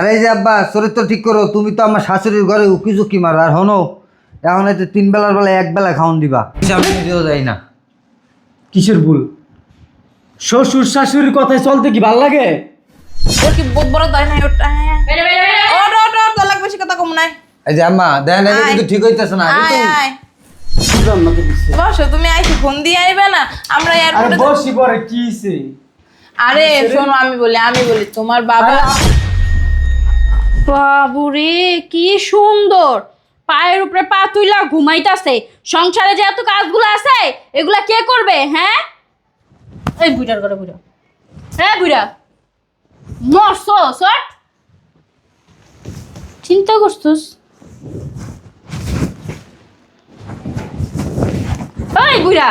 আরে এই যে আব্বা চরিত্র ঠিক করো, তুমি তো আমার শাশুড়ির ঘরে উকি ঝুঁকি মারো। আর হনো এখন এতে 3 বেলার বেলা 1 বেলা খাওন দিবা, হিসাব নিজেও যাই না। কিসের ভুল? শ্বশুর শাশুড়ির কথায় চলতে কি ভাল লাগে? ওর কি বহুত বড় দায় নাই ওটা? ওট ওট ওট তোর লাগবে বেশি কথা কম নাই। এই যে আম্মা দেন, এটা কিন্তু ঠিক হইতেছে না। আয় আয় বুঝলাম না তো কিছু। বসো, তুমি আইছি ফোন দিয়ে আইবে না? আমরা আরে এয়ারপোর্টে বসি পরে কি হইছে? আরে শোনো, আমি বলি তোমার বাবা। বাবুরে কি সুন্দর, পায়ের উপরে পা তুইলা ঘুমাইতাছে। সংসারে যে এত কাজগুলো আছে এগুলা কে করবে? হ্যাঁ, এই বুড়ার ঘরে বুড়া। হ্যাঁ বুড়া, মরছস? হট, চিন্তা করছস? এই বুড়া,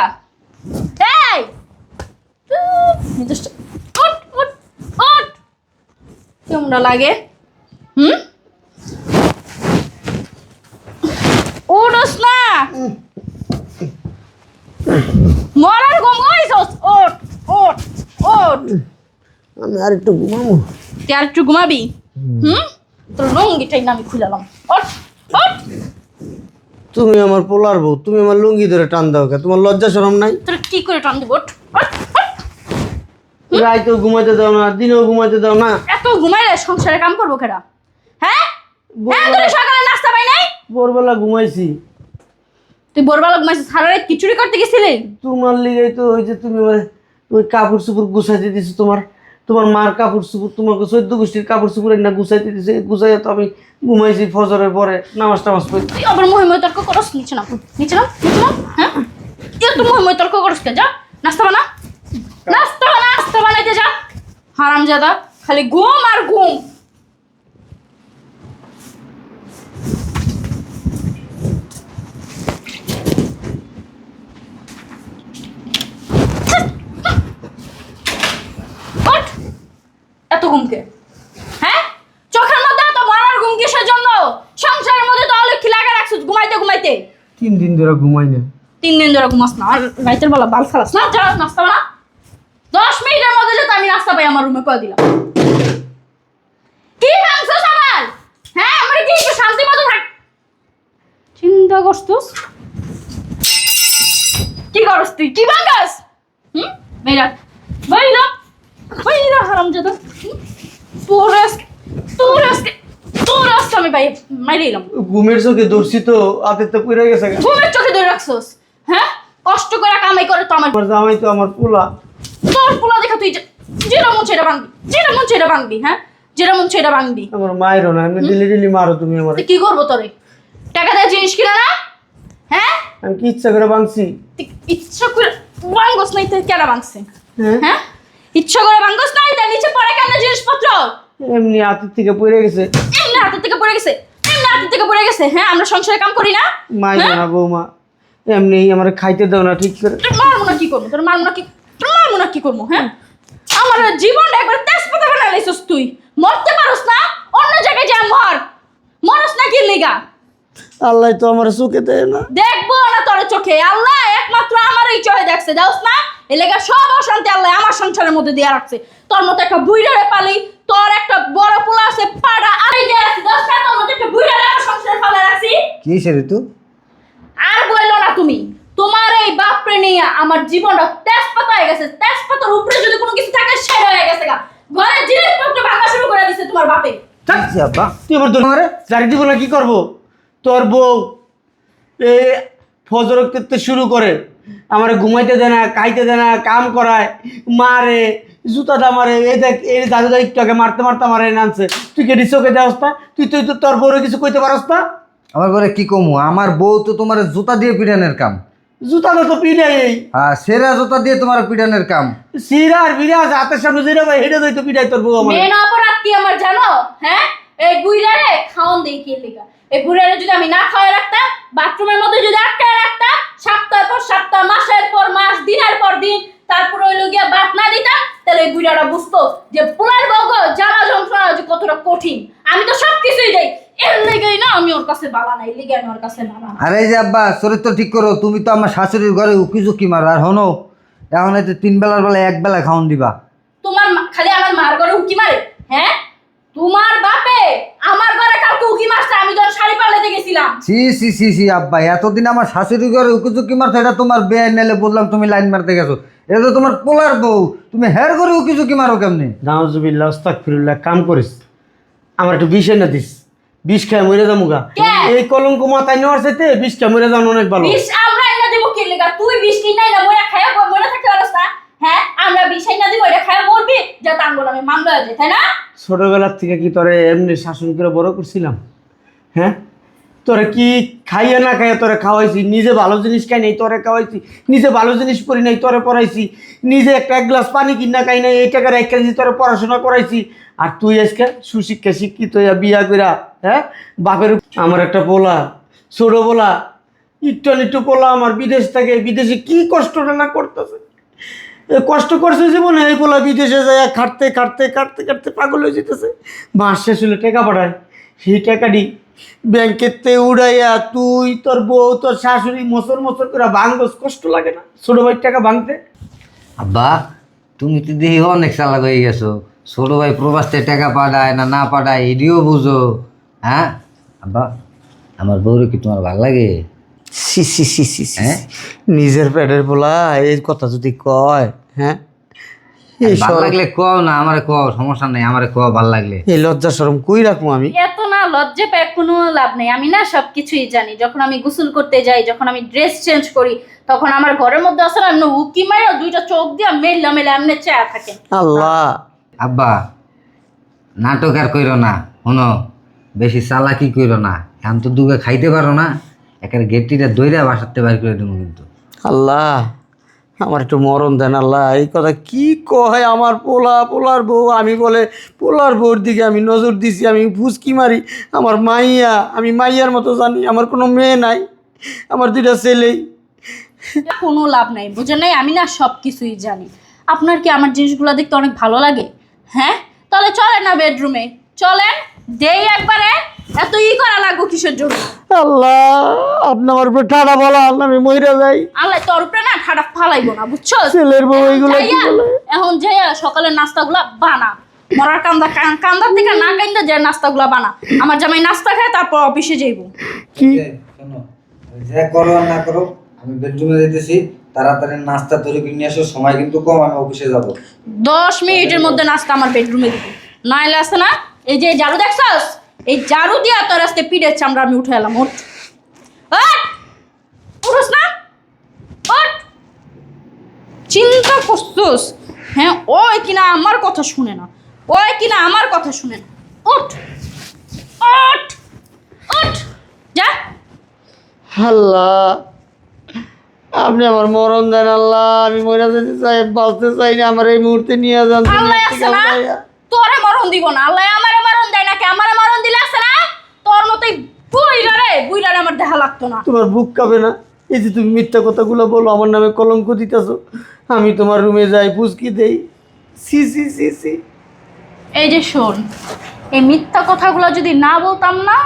এই উঠ উঠ উঠ, কেমন লাগে? ওঠস না, মরার ঘুম হইছস। ওঠ ওঠ ওঠ, আমি আর একটু ঘুমাবো। তুই আর একটু ঘুমাবি? তোর লুঙ্গিটাই না আমি খুলালাম। ওঠ ওঠ, তুমি আমার পোলার বউ, তুমি আমার লুঙ্গি ধরে টান দাও কে? তোমার লজ্জা শরম নাই? তোর কি করে টান দিব? ওঠ ওঠ ওঠ। রাইতেও ঘুমাইতে দাও না, দিনেও ঘুমাইতে দাও না। এত ঘুমাইলে সংসারে কাম করবো কেডা? হ্যাঁ হ্যাঁ, তোর সকালে নাস্তা পাই নাই? ভোরবেলা ঘুমাইছি। তুই ভোরবেলা ঘুমাইছিস, সারা রাত খিচুড়ি করতে গেছিলি? তোমার লিগাই তো ওই যে তুমি ওই কাপড় চোপড় গুছাইতে দিছো, তোমার মার কাপড় চোপড়, তোমাকে 14 গোষ্ঠীর কাপড় চোপড় না গুছাইতে দিছে। গুছাইয়া তো আমি ঘুমাইছি ফজরের পরে নামাজ টামাজ পড়ি। তুই আবার মহিময় তর্ক করস? নিচে নাম নিচে নাম নিচে নাম। হ্যাঁ, তুই মহিময় তর্ক করস কে? যা নাস্তা বানা, নাস্তা বানাইতে যা। হারামজাদা, খালি ঘুম আর ঘুম। ওঠ, এত ঘুমকে? হ্যাঁ, চোখের মধ্যে এত মারার ঘুম কিসের জন্য? সংসারের মধ্যে তো অলক্ষী লাগা রাখছিস ঘুমাইতে ঘুমাইতে। 3 দিন ধরে ঘুমাই না। 3 দিন ধরে ঘুমাস না, আর রাইতের বেলা বাল খালাস না। যা নাস্তা বানা। 10 মিনিটের মধ্যে যে আমি নাস্তা পাই আমার রুমে কয়ে দিলাম। কি ভাঙছস আমার? হ্যাঁ, আমার কি একটু শান্তি মতো থাক। চিন্তা করছস? কি করস তুই? কি ভাঙাস? বেরা বেরা বেরা, হারামজাদা। তোর আজকে আমি ভাই মাইরে এলাম। ঘুমের চোখে দর্শি তো হাতের তো পুড়ে গেছে। ঘুমের চোখে ধরে রাখছস? হ্যাঁ, কষ্ট করে কামাই করে তো আমার আমার জামাই তো আমার পোলা। তোর পোলা দেখা তুই যেটা মন সেটা ভাঙবি, যেটা মন সেটা ভাঙবি। হ্যাঁ, যেটা মন সেটা ভাঙবি। আমার মায়েরও না, এমনি দিলি মারো তুমি আমার। তুই কি করবো তোরে? টাকা দেওয়া জিনিস কিনা না? হ্যাঁ, আমি কি ইচ্ছা করে ভাঙছি? তুই ইচ্ছা করে ভাঙগস নাই? তুই কেন ভাঙছে? হ্যাঁ, হ্যাঁ, ইচ্ছা করে ভাঙগস নাই? তার নিচে পড়ে কেন জিনিসপত্র? এমনি হাতের থেকে পড়ে গেছে। এমনি হাতের থেকে পড়ে গেছে, এমনি হাতের থেকে পড়ে গেছে। হ্যাঁ, আমরা সংসারে কাম করি না? মাই না বৌমা, এমনি আমার খাইতে দাও না ঠিক করে। তোর মারবো না কি করবো? তোর মারবো না কি, তোর মারবো না কি করবো? হ্যাঁ, আমার জীবনটা একবার তেজপাতা বানাই লাইছস তুই। মরতে পারস না? অন্য জায়গায় যা মর। মরস না কি লিগা? আল্লাহ তো আমার চোখে দেয় না। দেখবো না তোর চোখে? আল্লাহ একমাত্র আমারই চোখে দেখছে। যাওস না? এ লেগা সব অশান্তি আল্লাহ আমার সংসারের মধ্যে দিয়ে রাখছে। তোর মতো একটা বুইড়ারে পালি, তোর একটা বড় পোলা আছে পাড়া আড়াই দিয়ে রাখছি। যাওস না? তোর মতো একটা বুইড়ারে আমার সংসারে ফালে রাখছি। কি সেরে তুই? আর বললো না তুমি, তোমার এই বাপরে নিয়ে আমার জীবনটা তেজপাতা হয়ে গেছে। তেজপাতার উপরে যদি কোনো কিছু থাকে সেটা হয়ে গেছে গা। ঘরের জিনিসপত্র ভাঙা শুরু করে দিছে তোমার বাপে। আব্বা তুই আমার তোর জারি দিব না কি করবো? তোর বউ এ ফজর করতে শুরু করে, আমার ঘুমাইতে দেয় না, খাইতে দেয় না, কাম করায়, মারে, জুতাটা মারে। এই দেখ, এই দাদুদা একটু আগে মারতে মারতে আমার এনে আনছে। তুই কে চোখে দেওয়াস না? তুই তুই তো তোর বউরে কিছু কইতে পারস না? আমার ঘরে কি কমু? আমার বউ তো তোমার জুতা দিয়ে পিটানের কাম। জুতাটা তো পিড়াই, হ্যাঁ, সেরা জুতা দিয়ে তোমার পিটানের কাম। সিরা আর বিরাজ হাতের সামনে যেটা ভাই হেঁটে যাই তো পিড়াই তোর বউ আমার। মেন অপরাধ কি আমার জানো? হ্যাঁ, এই বুইড়ারে খাওন দেই কি লিগা? এই বুইড়ারে যদি আমি না খাওয়াই রাখতাম, বাথরুমের মধ্যে যদি আটকায় রাখতাম, সপ্তাহ পর সপ্তাহ, মাসের পর মাস, দিনের পর দিন, তারপর হইলো গিয়া বাত না দিতাম, তাহলে এই বুইড়াটা বুঝতো যে পোলার বউ জ্বালা যন্ত্রণা যে কতটা কঠিন। আমি তো সব কিছুই দেই, এর লেগেই না আমি ওর কাছে বালা নাই, লেগে আমি ওর কাছে বালা না। আরে এই যে আব্বা চরিত্র ঠিক করো, তুমি তো আমার শাশুড়ির ঘরে উকি ঝুঁকি মারো। আর হনো এখন এতে 3 বেলার বেলা 1 বেলা খাওন দিবা। তোমার খালি আমার মার ঘরে উকি মারে? হ্যাঁ, তোমার বাপে আমার ঘরে কালকে উকি মারছে আমি যখন শাড়ি পাল্টাতে গেছিলাম। সি সি সি সি আব্বা, এতদিন আমার শাশুড়ি ঘরে উকিঝুঁকি মারছো, এটা তোমার বেআইন নাইলে বললাম তুমি লাইন মারতে গেছো। এটা তো তোমার পোলার বউ, তুমি হের করে উকিঝুঁকি মারো কেমনি? নাউজুবিল্লাহ আস্তাগফিরুল্লাহ, কাম করিস আমার একটু বিষ এনে দিস, বিষ খায় মরে যাবো গা। কে? এই কলঙ্ক মাথায় নেওয়ার চাইতে বিষ খায় মরে যাওয়া অনেক ভালো। বিষ আমরা এনে দিব কি লেগা? তুই বিষ কিনাই না মইরা খায়া মইরা থাকতে পারছ না? হ্যাঁ আমরা বিষ এনে দিব এটা খায়া মরবি, যা তাঙ্গল আমি মামলা হয়ে যায়, তাই না? ছোটবেলার থেকে কি তোরে এমনি শাসন করে বড় করছিলাম? হ্যাঁ, তোরে কি খাইয়া না খাইয়া তোরে খাওয়াইছি? নিজে ভালো জিনিস খাই নাই তোরে খাওয়াইছি, নিজে ভালো জিনিস পড়ি নাই তোরে পড়াইছি, নিজে এক গ্লাস পানি কিনা খাই নাই, এই টাকার এক কেজি তোরে পড়াশোনা করাইছি। আর তুই আজকে সুশিক্ষা শিক্ষিত হইয়া বিয়া কইরা, হ্যাঁ বাপের আমার একটা পোলা, ছোট পোলা, একটু পোলা আমার বিদেশ থেকে, বিদেশে কি কষ্টটা না করতেছে, কষ্ট করছে জীবনে। এই পোলা বিদেশে যায় খাটতে খাটতে খাটতে খাটতে পাগল হয়ে যেতেছে। মাস শেষ হলে টাকা পাঠায়, সেই টাকাটি ব্যাংকেতে উড়াইয়া তুই তোর বউ তোর শাশুড়ি মোচর মোচর করে ভাঙবস, কষ্ট লাগে না ছোট ভাইয়ের টাকা ভাঙতে? আব্বা তুমি তো দেখি অনেক চালাক হয়ে গেছো। ছোট ভাই প্রবাসে টাকা পাঠায় না না পাঠায় এটিও বুঝো। হ্যাঁ আব্বা, আমার বউরে কি তোমার ভালো লাগে? সি সি সি সি সি। হ্যাঁ? নিজের পেটের পোলা এই কথা যদি কয়, হ্যাঁ এই ভালো লাগলে কও না, আমারে কও, সমস্যা নেই, আমারে কও ভাল লাগলে। এই লজ্জা শরম কই রাখবো আমি? এত না লজ্জা পেয়ে কোনো লাভ নেই। আমি না সবকিছুই জানি। যখন আমি গোসল করতে যাই, যখন আমি ড্রেস চেঞ্জ করি, তখন আমার ঘরের মধ্যে আসলে এমনি উকি মারা দুইটা চোখ দিয়ে মেলা মেলা এমনি চেয়া থাকে। আল্লাহ, আব্বা নাটক আর কইরো না, শোনো বেশি চালাকি কইরো না। এখন তো দুগে খাইতে পারো না, একের গেটটিটা দইরা বাসাতে বাইর করে দেবো কিন্তু। আল্লাহ আমার একটু মরণ দেন আল্লাহ। এই কথা কি কয় আমার পোলার বউ? আমি বলে পোলার বউর দিকে আমি নজর দিছি, আমি ফুসকি মারি। আমার মাইয়া, আমি মাইয়ার মতো জানি, আমার কোনো মেয়ে নাই, আমার দুইটা ছেলেই। কোনো লাভ নাই, বুঝে নাই? আমি না সবকিছুই জানি। আপনার কি আমার জিনিসগুলো দেখতে অনেক ভালো লাগে? হ্যাঁ, তাহলে চলেন না বেডরুমে, চলেন দেই একবারে। এত করা লাগবো কিসের জন্য? আল্লাহ আপনি আমার উপরে ঠাড়া বলা, আল্লাহ আমি মইরা যাই। আল্লাহ তোর উপরে না ঠাডা ফালাইবো না, বুঝছো? ছেলের বউ এইগুলো কি বলে? এখন যাইয়া সকালের নাস্তাগুলা বানা, মরার কান্দার থেকে না কান্দা যে নাস্তাগুলা বানা। আমার জামাই নাস্তা খায় তারপর অফিসে যাইবো। কি শোনো, যা করো আর না করো, আমি বেডরুমে যেতেছি, তাড়াতাড়ি নাস্তা তৈরি করে নিয়ে আসো, সময় কিন্তু কম, আমি অফিসে যাব। 10 মিনিটের মধ্যে নাস্তা আমার বেডরুমে দিবি, নাইলে আছে না এই যে ঝাড়ু দেখছস, এই ঝাড়ু দিয়া তোর আজকে পিঠের চামড়া আমি উঠে এলাম। ওঠ উঠোস না, ওঠ। চিন্তা করছোস? হ্যাঁ, ওই কিনা আমার কথা শুনে না, ওই কিনা আমার কথা শুনে না। ওঠ ওঠ ওঠ, যা। আল্লাহ আপনি আমার মরণ দেন আল্লাহ। আমি মরে যেতে চাই, বাঁচতে চাই না, আমার এই মুহূর্তে নিয়ে যান আল্লাহ আছে না, তোরে মরণ দিব না। আল্লাহ আমারে মরণ দেয় নাকি? আমারে মরণ দিলে আছে না তোর মতোই বুইড়ারে আমার দেখা লাগতো না। তোমার বুক কাঁপে না? এই যে তুমি মিথ্যা কথাগুলো বলো, আমার নামে কলঙ্ক দিতেছো। আমি তোমার রুমে যাই, ফুসকি দেই, সি সি সি সি। এই যে শোন, এই মিথ্যা কথাগুলো যদি না বলতাম না,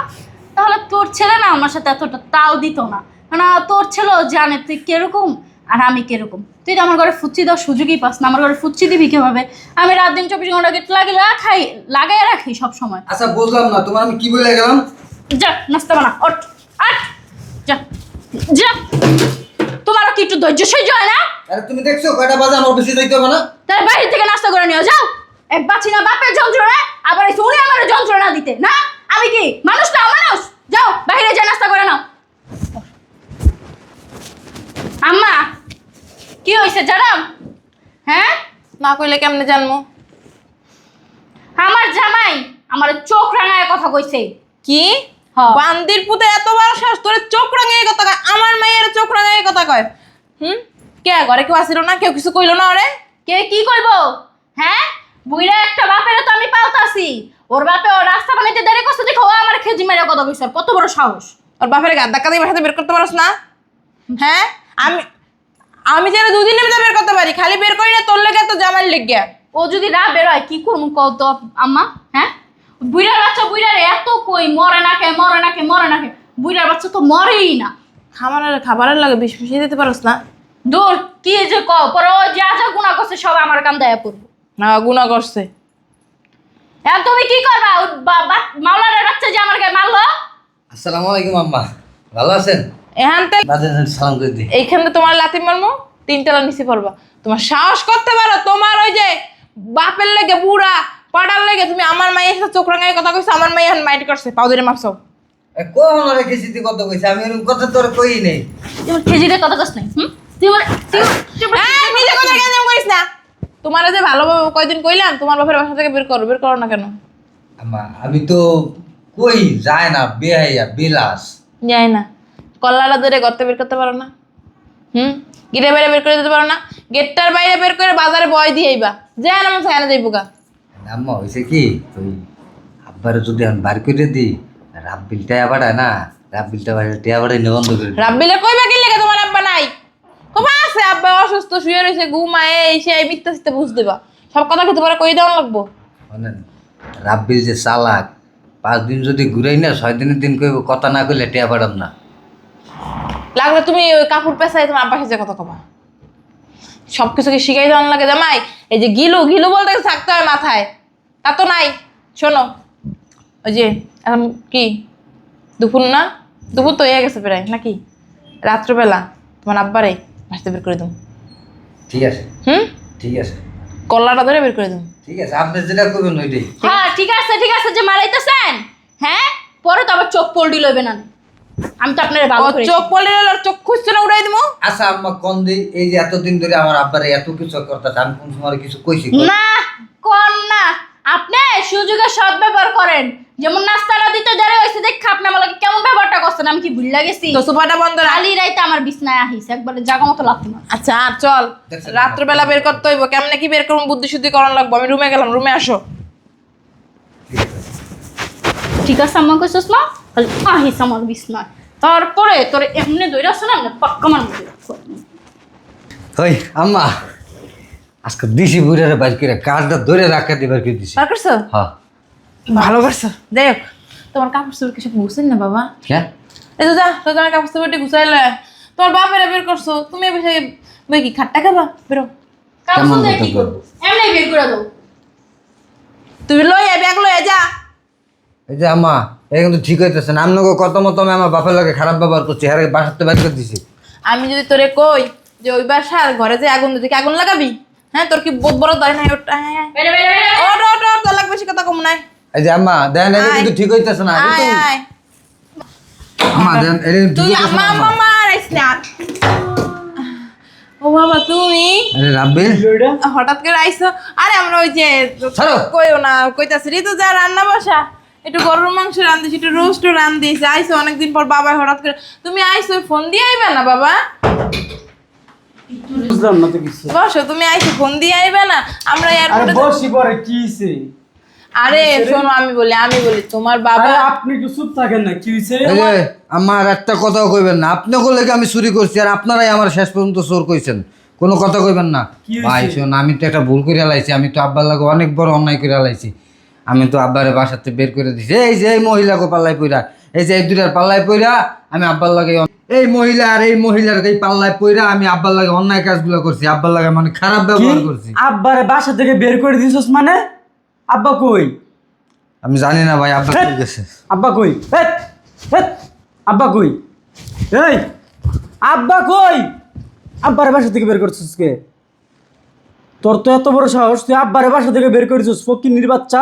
তাহলে তোর ছেলে না আমার সাথে এতটা তাল দিত না। না, তোর ছেলেও জানে তুই কিরকম আর আমি কিরকম। তুই তো আমার ঘরে ফুচ্ছি দেওয়ার সুযোগই পাস না। আমার ঘরে ফুচ্ছি দিবি কিভাবে? আমি রাত দিন 24 ঘন্টা গেট লাগাই রাখি সব সময়। আচ্ছা বুঝলাম না, তোমার আমি কি বলে গেলাম? যা নাস্তা বানা, ওঠ আট, যা যা। তোমারও কি একটু ধৈর্য সহ্য হয় না? আরে তুমি দেখছো কয়টা বাজে, আমার অফিসে যাইতে হবে না? তার বাইরে থেকে নাস্তা করে নিও, যাও। এক বাচ্চি না বাপের যন্ত্রণা, আবার এই উনি আমার যন্ত্রণা দিতে না। আমি কি মানুষ না অমানুষ? যাও বাইরে যা নাস্তা করে নাও। আম্মা কি হয়েছে জানাম? হ্যাঁ, না কইলে কেমনে জানবো? আমার জামাই আমার চোখ রাঙায় কথা কইছে। কি হ্যাঁ। বান্দির পুতে এত বড় সাহস, তোর চোখ রাঙিয়ে কথা কয়? আমার মায়ের চোখ রাঙিয়ে কথা কয়? কে ঘরে কেউ আসিল না? কেউ কিছু কইলো না ওরে? কে কি কইবো? হ্যাঁ, বুইরা একটা বাপের তো আমি পালতাছি। ওর বাপে ওর রাস্তা বানাইতে দেরি করছে দেখো, ও আমার খেজি মেরে কথা কইছে। কত বড় সাহস! ওর বাপের গাদ ধাক্কা দিয়ে বাসাতে বের করতে পারস না? হ্যাঁ, আমি যেন 2 দিনের ভিতরে বের করতে পারি, খালি বের করি না তোর লেগে তো জামাইর লেগে। ও যদি না বেরোয় কি করবো কত আম্মা? হ্যাঁ, বুইড়ার বাচ্চা বুইড়ারে এত কই মরে না কে মরে না কে মরে না কে, বুইড়ার বাচ্চা তো মরেই না। খাবারের লাগে বিষ মিশিয়ে দিতে পারস না? দূর কি যে কও, পরে ও যা যা গুণা করছে সব আমার কান দেয়া পড়বো। না গুণা করছে। এখন তুমি কি করবা মাওলার বাচ্চা যে আমার গায়ে মারলো? আসসালামু আলাইকুম আম্মা, ভালো আছেন? এখানতে দাদা সালাম করে দিই। এইখানে তোমার লাথি মারমো, 3 তলা নিচে পড়বা। তোমার সাহস করতে পারো, তোমার ওই যে বাপের লেগে বুড়া পাড়ার লেগে তুমি আমার মায়ের সাথে চোখ রাঙায় কথা কইছো, আমার মাই এখন মাইন্ড করছে, পাও ধরে মাপছো। কোন রেখেছি তুই কত কইছে? আমি এরকম কথা তোর কই নাই। তুই খেজিতে কথা কস নাই। এই, নিজে কথা কেন করিস না? তোমার যে ভালোভাবে কয়দিন কইলাম তোমার বাপের বাসা থেকে বের করো না কেন? আম্মা আমি তো কই যায় না, বেহাইয়া বিলাস। যাই না, কল্লাটা ধরে গর্তে বের করতে পারো না? গেটের বাইরে বের করে দিতে পারো না? গেটটার বাইরে বের করে বাজারে বয় দিয়ে আইবা, যায় না মন চায় না যাইবো গা। আম্মা হয়েছে কি, ওই আব্বারে যদি আমি বার করে দিই, রাব্বিলটা আবাড়ায় না, রাব্বিলটা টিয়া বাড়াই বন্ধ করে দিই। রাব্বিলে কইবা কি লেগে তোমার আব্বা নাই? কবা আছে আব্বা অসুস্থ শুয়ে রয়েছে, ঘুমায় এসে মিথ্যা সিথ্যা বুঝ দেবা। সব কথা কি তোমার কই দেওয়া লাগবো? শোনেন, রাব্বিল যে চালাক, 5 দিন যদি ঘুরাই না, 6 দিনের দিন কইব কথা না কইলে টিয়া বাড়াম না। লাগলে তুমি ওই কাপড় পেঁচাই তোমার আব্বার সাথে কথা কবা। সব কিছুকে শিখাই দেওয়ার লাগে জামাই। এই যে গিলু গিলু বলতে থাকতে হয় মাথায়, তা তো নাই। শোনো, ওই যে এখন কি দুপুর না, দুপুর তো হয়ে গেছে প্রায় নাকি, রাত্রবেলা তোমার আব্বারে ভাসতে বের করে দেবো। ঠিক আছে, ঠিক আছে, কল্লাটা ধরে বের করে দেবো। ঠিক আছে, আপনি যেটা করবেন ওইটাই। হ্যাঁ ঠিক আছে যে মারাইতেছেন, হ্যাঁ পরে তো আবার চোখ পল্টি লইবে না। আমি তো আপনার ভালো করে চোখ পড়লে চোখ খুঁজছে না, উড়াই দিবো। আচ্ছা আম্মা কোন দিন এই যে এতদিন ধরে আমার আব্বারে এত কিছু করতেছে, আমি কোন সময় কিছু কইছি? না কোন না, আপনি সুযোগের সদ্ব্যবহার করেন। যেমন নাস্তাটা দিতে দেরি হয়েছে দেখে আপনি আমার লাগে কেমন ব্যবহারটা করছেন আমি কি ভুলে গেছি? তো সোফাটা বন্ধ রাখ। খালি রাইতে আমার বিছনায় আহিস একবারে জাগা মতো লাগতো না। আচ্ছা আর চল, দেখছেন? রাত্রবেলা বের করতে হইব। কেমনে কি বের করুন বুদ্ধি শুদ্ধি করান লাগবো। আমি রুমে গেলাম, রুমে আসো। ঠিক আছে আমার কইছস না, খালি আহিস আমার বিছনায়, তারপরে তোর এমনি দইরা আছে না পাক্কা আমার মতো ওই আম্মা, আজকে দিছি বুড়ারে বাইর করে কাজটা ধরে রাখা দিবার করে দিছি। বার করছো? হ্যাঁ। ভালো করছো। যাই হোক, তোমার কাপড় চোপড় কিছু গুছাই না বাবা। হ্যাঁ, এই তো যা, তো তোমার কাপড় চোপড়টি গুছাইলে তোমার বাপেরা বের করছো, তুমি বসে বই কি খাট্টা খাবা? বেরো। কাপড় দিয়ে কি করব? এমনি বের করে দাও। তুমি লই আই, ব্যাগ লই আই, যা। এই যে আম্মা, এটা কিন্তু ঠিক হইতেছে না। আপনাকে কত মতো আমি আমার বাপের লাগে খারাপ ব্যবহার করছি, হ্যাঁ বাসাতে বাইর করে দিছি। আমি যদি তোরে কই যে ওই বাসার ঘরে যে আগুন দিতে, আগুন লাগাবি? হ্যাঁ, তোর কি বহুত বড় দায় নাই? ওটা বেরে বেরে বেরে ওট তোর লাগবে, বেশি কথা কম নাই। এই যে আম্মা দেখেন, এটা আয়। কিন্তু ঠিক হইতেছে না। এটা আয় তো- আয়, আম্মা দেখেন, এটা কিন্তু তুই ঠিক হইতেছে আম্মা না, আম্মা আম্মা। মারাইস না। ও বাবা, তুমি আরে রাব্বিল, হঠাৎ করে আইছো? আরে আমরা ওই যে ছাড়ো। কইও না, কইতাছি ঋতু যা রান্না বসা, একটু গরুর মাংস রান্ধিস, একটু রোস্টও রান্ধিস। আইসো অনেকদিন পর, বাবা হঠাৎ করে তুমি আইসো, ফোন দিয়ে আইবে না বাবা? বুঝলাম না তো কিছু। বসো, তুমি আইসো ফোন দিয়ে আইবে না? আমরা আরে এয়ারপোর্টে বসি পরে কি হইছে? আরে শোনো, আমি বলি তোমার বাবা। আরে আপনি একটু চুপ থাকেন না, কি হইছে? এই যে আমার একটা কথাও কইবেন না। আপনি কইলে কি আমি চুরি করছি, আর আপনারাই আমার শেষ পর্যন্ত চোর কইছেন। কোনো কথা কইবেন না কি হইছে? ভাই। শোন, আমি তো একটা ভুল করে লাইছি। আমি তো আব্বার লাগে অনেক বড় অন্যায় করে লাইছি। আমি তো আব্বারে বাসাতে বের করে দিছি। এই যে এই মহিলাকে পাল্লায় পইরা, এই যে এই দুটার পাল্লায় পইরা আমি আব্বার লাগে এই মহিলা আর এই মহিলার এই পাল্লায় পইরা আমি আব্বার লাগে অন্যায় কাজগুলো করছি। আব্বার লাগে মানে খারাপ ব্যবহার করছি। আব্বারে বাসা থেকে বের করে দিছস মানে? আব্বা কই? আমি জানি না ভাই, আব্বা কই গেছে। আব্বা কই? হেৎ, হেৎ, আব্বা কই? এই আব্বা কই? আব্বারে বাসা থেকে বের করছিস কে? তোর তো এত বড় সাহস, তুই আব্বারে বাসা থেকে বের করেছিস? ফকিন্নির বাচ্চা,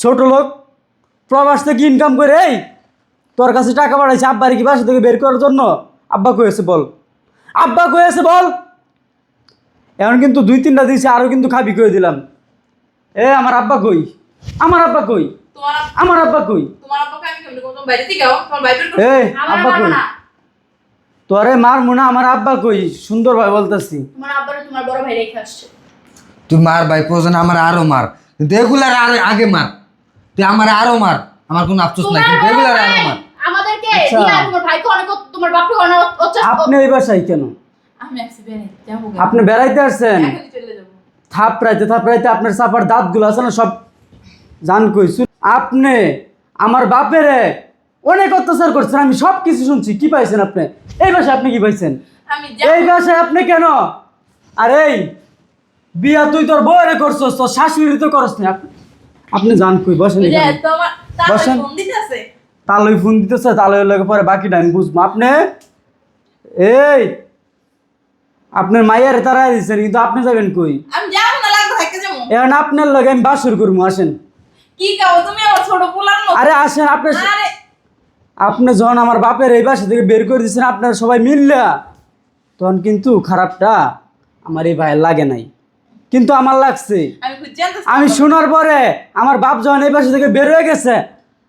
ছোট লোক, প্রবাস থেকে ইনকাম করে। এই তোর কাছে টাকা পাঠাইছে আব্বারে কি বাসা থেকে বের করার জন্য? আব্বা কই আছে বল? আব্বা কই আছে বল? এখন কিন্তু 2-3টা দিয়েছি, আরও কিন্তু খাবি কই দিলাম। এ আমার আব্বা কই? আমার আব্বা কই? তোমার আমার আব্বা কই? তোমার আব্বাকে আমি কেমনে তোমার বাইরে থেকে গাও, তোমার বাইরে করো। এই আমার আব্বা মারবো কই? না। তোরে মার মুনা, আমার আব্বা কই? সুন্দর ভাই বলতেছি। তোমার আব্বারে তোমার বড় ভাই রেখে আসছে। তুই মার ভাই, প্রয়োজন আমার আরো মার, কিন্তু এগুলার আগে মার। তুই আমার আরো মার, আমার কোনো আফসোস নাই, তোমার কিন্তু বড় এগুলার আরো ভাই মার। আমাদেরকে আচ্ছা। দিয়া তোমার ভাইকে অনেক, তোমার বাপকে অনেক আপনি এই বাসায় কেন? আমি আসছি বেরে যাবো। আপনি বেড়াইতে আসছেন? এখনই চলে যাবো। থাপড়াইতে আপনার চাপার দাঁতগুলো আছে না সব জান কই। আপনি আমার বাপেরে অনেক অত্যাচার করছেন, আমি সব কিছু শুনছি। কি পাইছেন আপনি এই বাসায়? আপনি কি পাইছেন আমি এই বাসায়? আপনি কেন? আর এই বিয়া তুই তোর বউরে করছস, তোর শাশুড়ি তো করস না। আপনি জান কই বসেন ওই যে এখানে। তোমার তার বসেন। ফোন দিতেছে। তালই ফোন দিতেছে, তালই লাগে পরে বাকিটা আমি বুঝবো। আপনি এই আপনার মাইয়ারে তারাই দিচ্ছেন, কিন্তু আপনি যাবেন কই? আমি যাবো না, লাগবে থাকতে যাবো। এখন আপনার লগে আমি বাসর করবো, আসেন। কি কাও তুমি আমার ছোট পোলার মতো? আরে আসেন, আপনি আরে আপনি যখন আমার বাপের এই বাসা থেকে বের করে দিচ্ছেন আপনারা সবাই মিললা, তখন কিন্তু খারাপটা আমার এই ভাইয়ের লাগে নাই, কিন্তু আমার লাগছে। আমি খুঁজে আনতেছি। আমি শোনার পরে আমার বাপ যখন এই বাসা থেকে বের হয়ে গেছে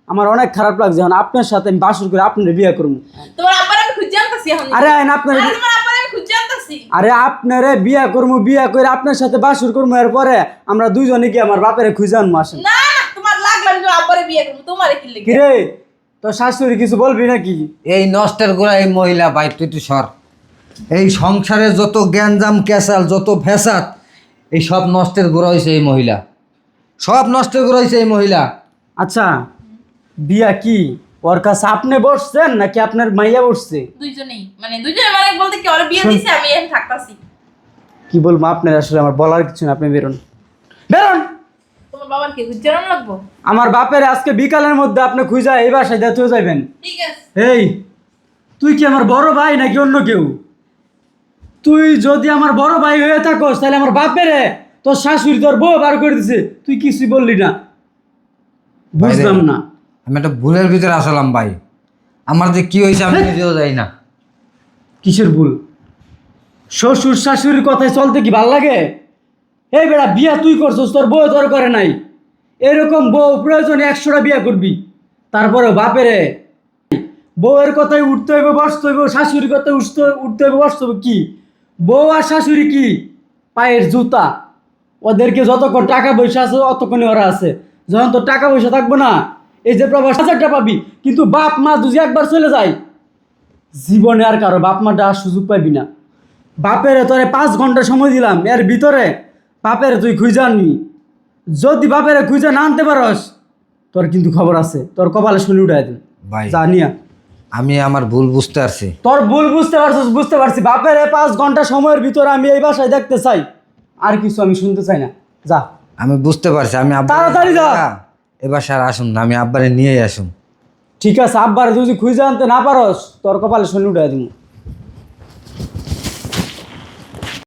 আমার অনেক খারাপ লাগছে। যখন আপনার সাথে আমি বাসর করে আপনার বিয়ে করবো। তোমার আব্বার আমি খুঁজে আনতেছি এখন। আরে আইন আপনার আরে তোমার আব্বার আমি খুঁজে আনতেছি। আরে আপনারে বিয়া করবো, বিয়া করে আপনার সাথে বাসর করবো, এরপরে আমরা দুইজনে গিয়ে আমার বাপেরে খুঁজে আনবো। আসেন। না না, তোমার লাগবে আমি তোমার আব্বারে বিয়ে করবো, তোমারে কি লাগে? কিরে তোর শাশুড়ি কিছু বলবি নাকি? এই নষ্টের গোড়া এই মহিলা ভাই, তুই তো সর। এই সংসারে যত গ্যাঞ্জাম ক্যাসাল, যত ফ্যাসাদ, এই সব নষ্টের গোড়া হয়েছে এই মহিলা। সব নষ্টের গোড়া হয়েছে এই মহিলা। আচ্ছা বিয়া কি ওর কাছে আপনি বসছেন নাকি আপনার মাইয়া বসছে? দুইজনেই, মানে দুইজনে মানে বলতে কি ওরে বিয়ে দিছে, আমি এখানে থাকতাছি। কি বলবো আপনার, আসলে আমার বলার কিছু না। আপনি বেরোন, বেরোন। তোমার বাবার কি খুঁজে আনতে লাগবো? আমার বাপের আজকে বিকালের মধ্যে আপনি খুঁজা এই বাসায় দেখতে যাবেন। ঠিক আছে। এই তুই কি আমার বড় ভাই নাকি অন্য কেউ? তুই যদি আমার বড় ভাই হয়ে থাকস তাহলে আমার বাপেরে তোর শাশুড়ি তোর বউ বার করে দিছে, তুই কিছুই বললি না। বুঝলাম না। আমি একটা ভুলের ভিতরে আসলাম ভাই। আমার যে কি হয়েছে আমি নিজেও যাই না। কিসের ভুল? শ্বশুর শাশুড়ির কথায় চলতে কি ভাল লাগে? এই বেড়া বিয়া তুই করছস, তোর বউ তোর করে নাই। এরকম বউ প্রয়োজনে 100টা বিয়া করবি, তারপরে বাপেরে বউয়ের কথায় উঠতে হইবে বসতে হইব, শাশুড়ির কথায় উঠতে হইবে বসতে হইব। কি বউ আর শাশুড়ি কি পায়ের জুতা? ওদেরকে যতক্ষণ টাকা পয়সা আছে অতক্ষণই ওরা আছে। যখন তোর টাকা পয়সা থাকবো না, এই যে প্রবাস 1000টা পাবি, কিন্তু বাপ মা যদি একবার চলে যায় জীবনে আর কারো বাপ মা ডার সুযোগ পাবি না। বাপেরে তোরে 5 ঘন্টা সময় দিলাম, এর ভিতরে বাপেরে তুই খুঁজে আনবি। যদি বাপেরে খুঁজে না আনতে পারস তোর কিন্তু খবর আছে, তোর কপালে শুনে উঠাই দিন। ভাই জানিয়া আমি আমার ভুল বুঝতে পারছি। তোর ভুল বুঝতে পারছিস, বুঝতে পারছি। বাপেরে 5 ঘন্টা সময়ের ভিতরে আমি এই বাসায় দেখতে চাই, আর কিছু আমি শুনতে চাই না। যা আমি বুঝতে পারছি। আমি তাড়াতাড়ি যা। এবার স্যার আসুন না, আমি আব্বারে নিয়েই আসুন। ঠিক আছে, আব্বার যদি খুঁজে আনতে না পারস তোর কপালে শুনে উঠাই দিব।